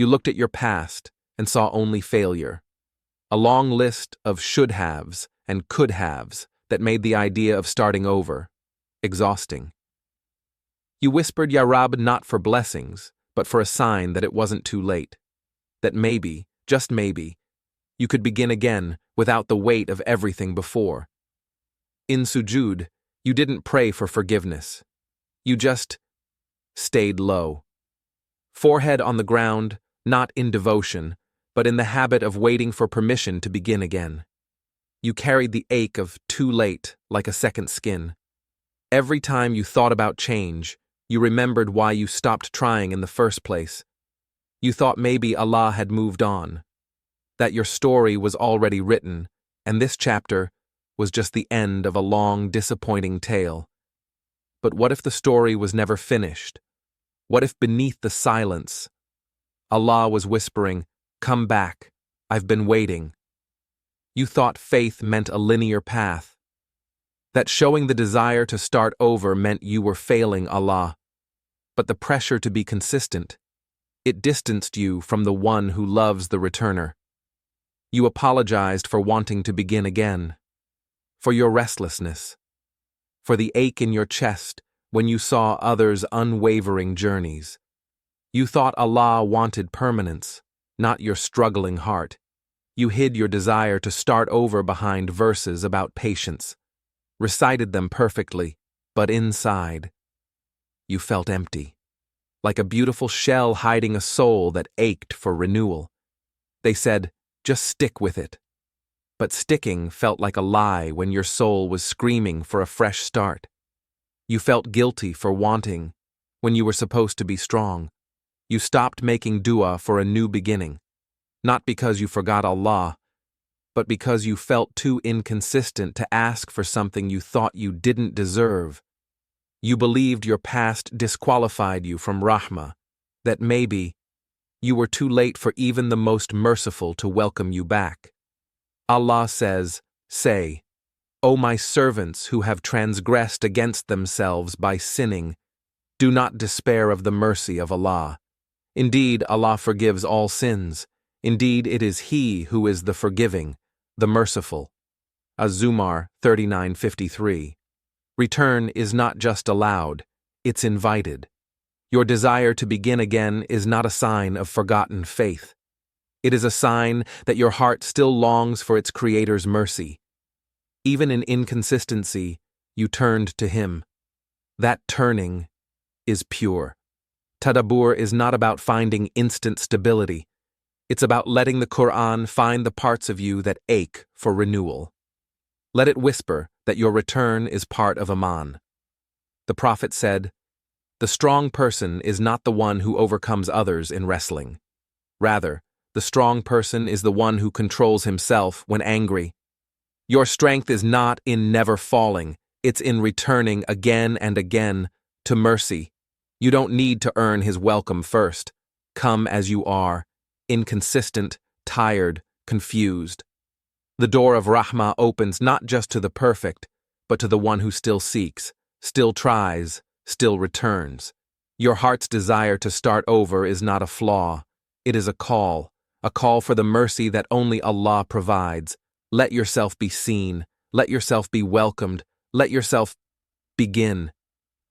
You looked at your past and saw only failure. A long list of should-haves and could-haves that made the idea of starting over exhausting. You whispered Ya Rab not for blessings, but for a sign that it wasn't too late. That maybe, just maybe, you could begin again without the weight of everything before. In sujud, you didn't pray for forgiveness. You just stayed low. Forehead on the ground, not in devotion, but in the habit of waiting for permission to begin again. You carried the ache of too late like a second skin. Every time you thought about change, you remembered why you stopped trying in the first place. You thought maybe Allah had moved on, that your story was already written, and this chapter was just the end of a long, disappointing tale. But what if the story was never finished? What if beneath the silence, Allah was whispering, "Come back, I've been waiting." You thought faith meant a linear path, that showing the desire to start over meant you were failing Allah. But the pressure to be consistent, it distanced you from the one who loves the returner. You apologized for wanting to begin again, for your restlessness, for the ache in your chest when you saw others' unwavering journeys. You thought Allah wanted permanence, not your struggling heart. You hid your desire to start over behind verses about patience, recited them perfectly, but inside, you felt empty, like a beautiful shell hiding a soul that ached for renewal. They said, just stick with it. But sticking felt like a lie when your soul was screaming for a fresh start. You felt guilty for wanting when you were supposed to be strong. You stopped making dua for a new beginning, not because you forgot Allah, but because you felt too inconsistent to ask for something you thought you didn't deserve. You believed your past disqualified you from rahmah, that maybe you were too late for even the most merciful to welcome you back. Allah says, "Say, O my servants who have transgressed against themselves by sinning, do not despair of the mercy of Allah. Indeed, Allah forgives all sins. Indeed, it is He who is the forgiving, the merciful." Az-Zumar 39:53. Return is not just allowed, it's invited. Your desire to begin again is not a sign of forgotten faith. It is a sign that your heart still longs for its Creator's mercy. Even in inconsistency, you turned to Him. That turning is pure. Tadabbur is not about finding instant stability. It's about letting the Qur'an find the parts of you that ache for renewal. Let it whisper that your return is part of Aman. The Prophet said, "The strong person is not the one who overcomes others in wrestling. Rather, the strong person is the one who controls himself when angry. Your strength is not in never falling, it's in returning again and again to mercy. You don't need to earn His welcome first. Come as you are, inconsistent, tired, confused. The door of Rahmah opens not just to the perfect, but to the one who still seeks, still tries, still returns. Your heart's desire to start over is not a flaw. It is a call for the mercy that only Allah provides. Let yourself be seen. Let yourself be welcomed. Let yourself begin.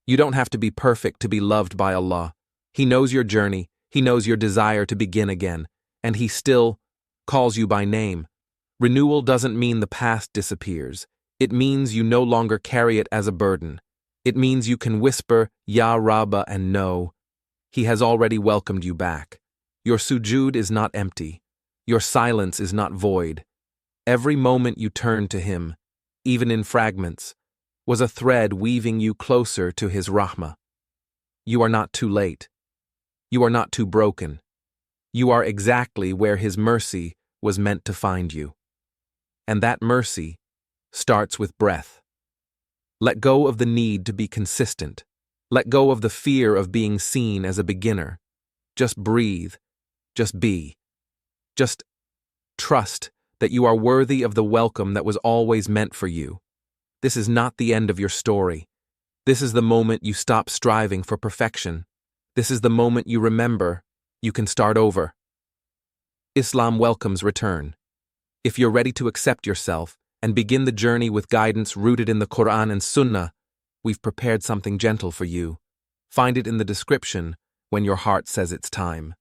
You don't have to be perfect to be loved by Allah. He knows your journey. He knows your desire to begin again. And He still calls you by name. Renewal doesn't mean the past disappears. It means you no longer carry it as a burden. It means you can whisper, Ya Rabba, and know He has already welcomed you back. Your sujud is not empty. Your silence is not void. Every moment you turned to Him, even in fragments, was a thread weaving you closer to His rahmah. You are not too late. You are not too broken. You are exactly where His mercy was meant to find you. And that mercy starts with breath. Let go of the need to be consistent. Let go of the fear of being seen as a beginner. Just breathe. Just be. Just trust that you are worthy of the welcome that was always meant for you. This is not the end of your story. This is the moment you stop striving for perfection. This is the moment you remember you can start over. Islam welcomes return. If you're ready to accept yourself and begin the journey with guidance rooted in the Quran and Sunnah, we've prepared something gentle for you. Find it in the description when your heart says it's time.